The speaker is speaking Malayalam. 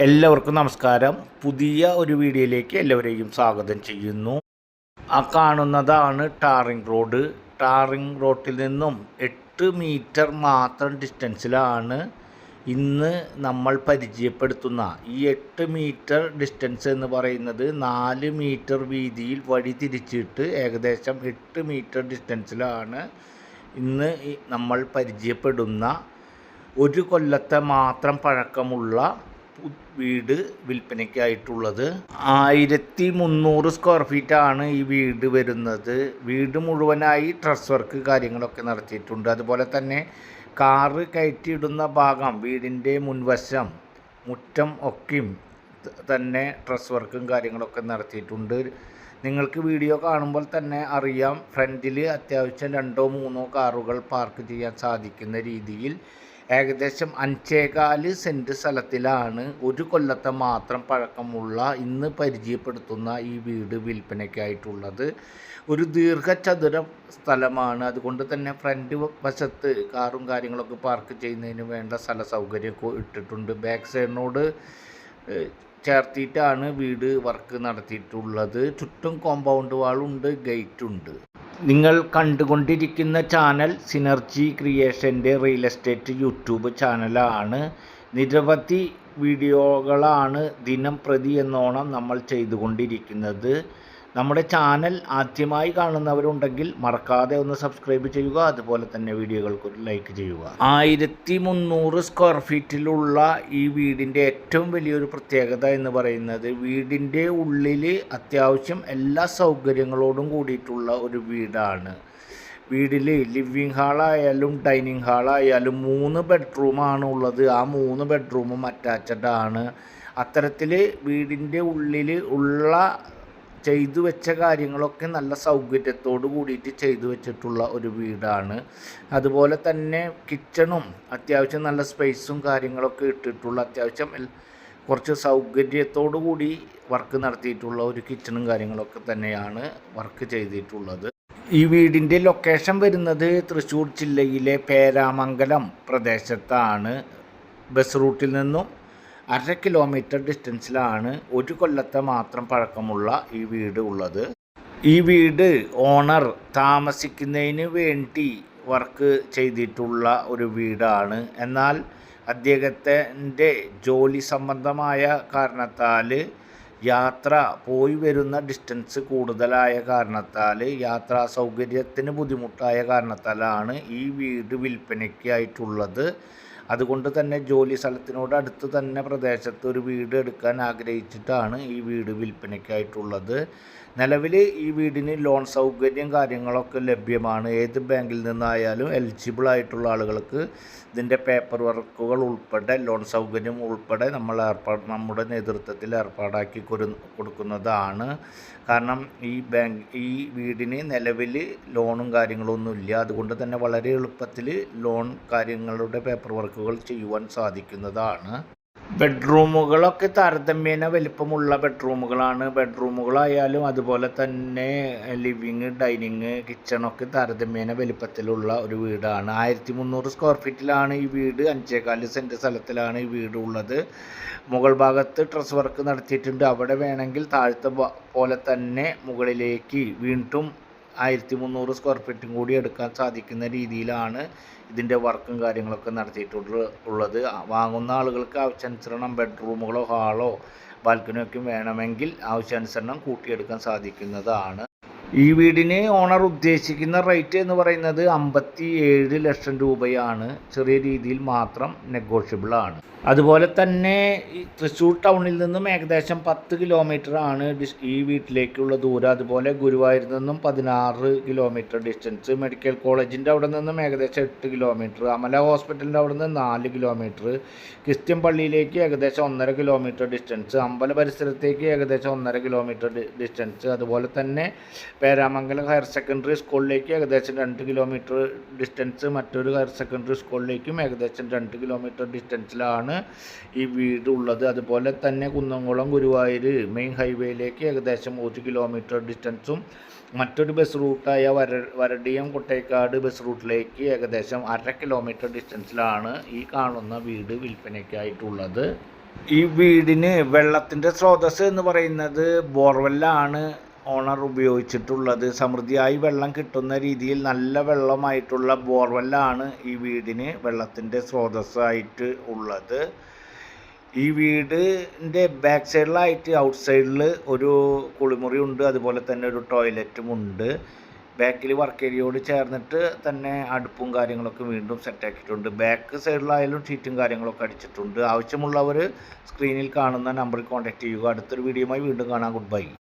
എല്ലാവർക്കും നമസ്കാരം. പുതിയ ഒരു വീഡിയോയിലേക്ക് എല്ലാവരെയും സ്വാഗതം ചെയ്യുന്നു. ആ കാണുന്നതാണ് ടാറിംഗ് റോഡ്. ടാറിംഗ് റോഡിൽ നിന്നും 8 മീറ്റർ മാത്രം ഡിസ്റ്റൻസിലാണ് ഇന്ന് നമ്മൾ പരിചയപ്പെടുത്തുന്ന ഈ 8 മീറ്റർ ഡിസ്റ്റൻസ് എന്ന് പറയുന്നത് 4 മീറ്റർ വീതിയിൽ വഴി തിരിച്ചിട്ട് ഏകദേശം 8 മീറ്റർ ഡിസ്റ്റൻസിലാണ് ഇന്ന് നമ്മൾ പരിചയപ്പെടുന്ന ഒരു കൊല്ലത്തെ മാത്രം പഴക്കമുള്ള വീട് വിൽപ്പനയ്ക്കായിട്ടുള്ളത്. 1300 സ്ക്വയർ ഫീറ്റാണ് ഈ വീട് വരുന്നത്. വീട് മുഴുവനായി ട്രസ് വർക്ക് കാര്യങ്ങളൊക്കെ നടത്തിയിട്ടുണ്ട്. അതുപോലെ തന്നെ കാറ് കയറ്റിയിടുന്ന ഭാഗം, വീടിൻ്റെ മുൻവശം, മുറ്റം ഒക്കെയും തന്നെ ട്രസ് വർക്കും കാര്യങ്ങളൊക്കെ നടത്തിയിട്ടുണ്ട്. നിങ്ങൾക്ക് വീഡിയോ കാണുമ്പോൾ തന്നെ അറിയാം, ഫ്രണ്ടിൽ അത്യാവശ്യം 2-3 കാറുകൾ പാർക്ക് ചെയ്യാൻ സാധിക്കുന്ന രീതിയിൽ ഏകദേശം 5.25 സെൻറ്റ് സ്ഥലത്തിലാണ് ഒരു കൊല്ലത്തെ മാത്രം പഴക്കമുള്ള ഇന്ന് പരിചയപ്പെടുത്തുന്ന ഈ വീട് വിൽപ്പനയ്ക്കായിട്ടുള്ളത്. ഒരു ദീർഘചതുര സ്ഥലമാണ്. അതുകൊണ്ട് തന്നെ ഫ്രണ്ട് വശത്ത് കാറും കാര്യങ്ങളൊക്കെ പാർക്ക് ചെയ്യുന്നതിന് വേണ്ട സ്ഥല സൗകര്യമൊക്കെ ഇട്ടിട്ടുണ്ട്. ബാക്ക് സൈഡിനോട് ചേർത്തിയിട്ടാണ് വീട് വർക്ക് നടത്തിയിട്ടുള്ളത്. ചുറ്റും കോമ്പൗണ്ട് വാളുണ്ട്, ഗേറ്റുണ്ട്. നിങ്ങൾ കണ്ടുകൊണ്ടിരിക്കുന്ന ചാനൽ സിനർജി ക്രിയേഷൻ്റെ റിയൽ എസ്റ്റേറ്റ് യൂട്യൂബ് ചാനലാണ്. നിരവധി വീഡിയോകളാണ് ദിനം പ്രതി എന്നോണം നമ്മൾ ചെയ്തുകൊണ്ടിരിക്കുന്നത്. നമ്മുടെ ചാനൽ ആദ്യമായി കാണുന്നവരുണ്ടെങ്കിൽ മറക്കാതെ ഒന്ന് സബ്സ്ക്രൈബ് ചെയ്യുക. അതുപോലെ തന്നെ വീഡിയോകൾക്ക് ഒരു ലൈക്ക് ചെയ്യുക. 1300 സ്ക്വയർ ഫീറ്റിലുള്ള ഈ വീടിൻ്റെ ഏറ്റവും വലിയൊരു പ്രത്യേകത എന്ന് പറയുന്നത്, വീടിൻ്റെ ഉള്ളിൽ അത്യാവശ്യം എല്ലാ സൗകര്യങ്ങളോടും കൂടിയിട്ടുള്ള ഒരു വീടാണ്. വീട്ടിൽ ലിവിങ് ഹാളായാലും ഡൈനിങ് ഹാളായാലും 3 ബെഡ്റൂമാണ് ഉള്ളത്. ആ 3 ബെഡ്റൂമും അറ്റാച്ച്ഡ് ആണ്. അത്തരത്തിൽ വീടിൻ്റെ ഉള്ളിൽ ഉള്ള ചെയ്തു വെച്ച കാര്യങ്ങളൊക്കെ നല്ല സൗകര്യത്തോട് കൂടിയിട്ട് ചെയ്തു വെച്ചിട്ടുള്ള ഒരു വീടാണ്. അതുപോലെ തന്നെ കിച്ചണും അത്യാവശ്യം നല്ല സ്പേസും കാര്യങ്ങളൊക്കെ ഇട്ടിട്ടുള്ള, അത്യാവശ്യം കുറച്ച് സൗകര്യത്തോടു കൂടി വർക്ക് നടത്തിയിട്ടുള്ള ഒരു കിച്ചണും കാര്യങ്ങളൊക്കെ തന്നെയാണ് വർക്ക് ചെയ്തിട്ടുള്ളത്. ഈ വീടിൻ്റെ ലൊക്കേഷൻ വരുന്നത് തൃശ്ശൂർ ജില്ലയിലെ പേരാമംഗലം പ്രദേശത്താണ്. ബസ് റൂട്ടിൽ നിന്നും 1/2 കിലോമീറ്റർ ഡിസ്റ്റൻസിലാണ് ഒരു കൊല്ലത്തെ മാത്രം പഴക്കമുള്ള ഈ വീട് ഉള്ളത്. ഈ വീട് ഓണർ താമസിക്കുന്നതിന് വേണ്ടി വർക്ക് ചെയ്തിട്ടുള്ള ഒരു വീടാണ്. എന്നാൽ അദ്ദേഹത്തിൻ്റെ ജോലി സംബന്ധമായ കാരണത്താൽ, യാത്ര പോയി വരുന്ന ഡിസ്റ്റൻസ് കൂടുതലായ കാരണത്താൽ, യാത്രാ സൗകര്യത്തിന് ബുദ്ധിമുട്ടായ കാരണത്താലാണ് ഈ വീട് വിൽപ്പനയ്ക്കായിട്ടുള്ളത്. അതുകൊണ്ട് തന്നെ ജോലി സ്ഥലത്തിനോട് അടുത്ത് തന്നെ പ്രദേശത്ത് ഒരു വീട് എടുക്കാൻ ആഗ്രഹിച്ചിട്ടാണ് ഈ വീട് വിൽപ്പനയ്ക്കായിട്ടുള്ളത്. നിലവിൽ ഈ വീടിന് ലോൺ സൗകര്യം കാര്യങ്ങളൊക്കെ ലഭ്യമാണ്. ഏത് ബാങ്കിൽ നിന്നായാലും എലിജിബിൾ ആയിട്ടുള്ള ആളുകൾക്ക് ഇതിൻ്റെ പേപ്പർ വർക്കുകൾ ഉൾപ്പെടെ ലോൺ സൗകര്യം ഉൾപ്പെടെ നമ്മുടെ നേതൃത്വത്തിൽ ഏർപ്പാടാക്കി കൊടുക്കുന്നതാണ്. കാരണം ഈ വീടിന് നിലവിൽ ലോണും കാര്യങ്ങളൊന്നുമില്ല. അതുകൊണ്ട് തന്നെ വളരെ എളുപ്പത്തിൽ ലോൺ കാര്യങ്ങളുടെ പേപ്പർ വർക്കുകൾ ചെയ്യുവാൻ സാധിക്കുന്നതാണ്. ബെഡ്റൂമുകളൊക്കെ താരതമ്യേന വലിപ്പമുള്ള ബെഡ്റൂമുകളാണ്. ബെഡ്റൂമുകളായാലും അതുപോലെ തന്നെ ലിവിങ്, ഡൈനിങ്, കിച്ചണൊക്കെ താരതമ്യേന വലിപ്പത്തിലുള്ള ഒരു വീടാണ്. 1300 സ്ക്വയർ ഫീറ്റിലാണ് ഈ വീട്. 5.25 സെൻറ്റ് സ്ഥലത്തിലാണ് ഈ വീട് ഉള്ളത്. മുകൾ ഭാഗത്ത് ട്രസ് വർക്ക് നടത്തിയിട്ടുണ്ട്. അവിടെ വേണമെങ്കിൽ താഴത്തെ പോലെ തന്നെ മുകളിലേക്ക് വീണ്ടും 1300 സ്ക്വയർ ഫീറ്റും കൂടി എടുക്കാൻ സാധിക്കുന്ന രീതിയിലാണ് ഇതിൻ്റെ വർക്കും കാര്യങ്ങളൊക്കെ നടത്തിയിട്ടുള്ളത്. വാങ്ങുന്ന ആളുകൾക്ക് ആവശ്യാനുസരണം ബെഡ്റൂമുകളോ ഹാളോ ബാൽക്കണിയൊക്കെ വേണമെങ്കിൽ ആവശ്യാനുസരണം കൂട്ടിയെടുക്കാൻ സാധിക്കുന്നതാണ്. ഈ വീടിന് ഓണർ ഉദ്ദേശിക്കുന്ന റേറ്റ് എന്ന് പറയുന്നത് 57 ലക്ഷം രൂപയാണ്. ചെറിയ രീതിയിൽ മാത്രം നെഗോഷ്യബിൾ ആണ്. അതുപോലെ തന്നെ തൃശ്ശൂർ ടൗണിൽ നിന്നും ഏകദേശം 10 കിലോമീറ്റർ ആണ് ഈ വീട്ടിലേക്കുള്ള ദൂരം. അതുപോലെ ഗുരുവായൂരിൽ നിന്നും 16 കിലോമീറ്റർ ഡിസ്റ്റൻസ്, മെഡിക്കൽ കോളേജിൻ്റെ അവിടെ നിന്നും ഏകദേശം 8 കിലോമീറ്റർ, അമല ഹോസ്പിറ്റലിൻ്റെ അവിടെ നിന്ന് 4 കിലോമീറ്റർ, ക്രിസ്ത്യൻ പള്ളിയിലേക്ക് ഏകദേശം 1.5 കിലോമീറ്റർ ഡിസ്റ്റൻസ്, അമ്പല പരിസരത്തേക്ക് ഏകദേശം 1.5 കിലോമീറ്റർ ഡിസ്റ്റൻസ്, അതുപോലെ തന്നെ പേരാമംഗലം ഹയർ സെക്കൻഡറി സ്കൂളിലേക്ക് ഏകദേശം 2 കിലോമീറ്റർ ഡിസ്റ്റൻസ്, മറ്റൊരു ഹയർ സെക്കൻഡറി സ്കൂളിലേക്കും ഏകദേശം 2 കിലോമീറ്റർ ഡിസ്റ്റൻസിലാണ് ഈ വീട് ഉള്ളത്. അതുപോലെ തന്നെ കുന്നംകുളം ഗുരുവായൂർ മെയിൻ ഹൈവേയിലേക്ക് ഏകദേശം 1 കിലോമീറ്റർ ഡിസ്റ്റൻസും, മറ്റൊരു ബസ് റൂട്ടായ വരടിയം കൊട്ടേക്കാട് ബസ് റൂട്ടിലേക്ക് ഏകദേശം 1/2 കിലോമീറ്റർ ഡിസ്റ്റൻസിലാണ് ഈ കാണുന്ന വീട് വിൽപ്പനയ്ക്കായിട്ടുള്ളത്. ഈ വീടിന് വെള്ളത്തിൻ്റെ സ്രോതസ്സ് എന്ന് പറയുന്നത് ബോർവെല്ലാണ് ഓണർ ഉപയോഗിച്ചിട്ടുള്ളത്. സമൃദ്ധിയായി വെള്ളം കിട്ടുന്ന രീതിയിൽ നല്ല വെള്ളമായിട്ടുള്ള ബോർവെല്ലാണ് ഈ വീടിന് വെള്ളത്തിൻ്റെ സ്രോതസ്സായിട്ട് ഉള്ളത്. ഈ വീടിൻ്റെ ബാക്ക് സൈഡിലായിട്ട് ഔട്ട് സൈഡിൽ ഒരു കുളിമുറി ഉണ്ട്, അതുപോലെ തന്നെ ഒരു ടോയ്ലറ്റും ഉണ്ട്. ബാക്കിൽ വർക്ക് ഏരിയയോട് ചേർന്നിട്ട് തന്നെ അടുപ്പും കാര്യങ്ങളൊക്കെ വീണ്ടും സെറ്റാക്കിയിട്ടുണ്ട്. ബാക്ക് സൈഡിലായാലും ഷീറ്റും കാര്യങ്ങളൊക്കെ അടിച്ചിട്ടുണ്ട്. ആവശ്യമുള്ളവർ സ്ക്രീനിൽ കാണുന്ന നമ്പറിൽ കോൺടാക്റ്റ് ചെയ്യുക. അടുത്തൊരു വീഡിയോയുമായി വീണ്ടും കാണാം. Good bye.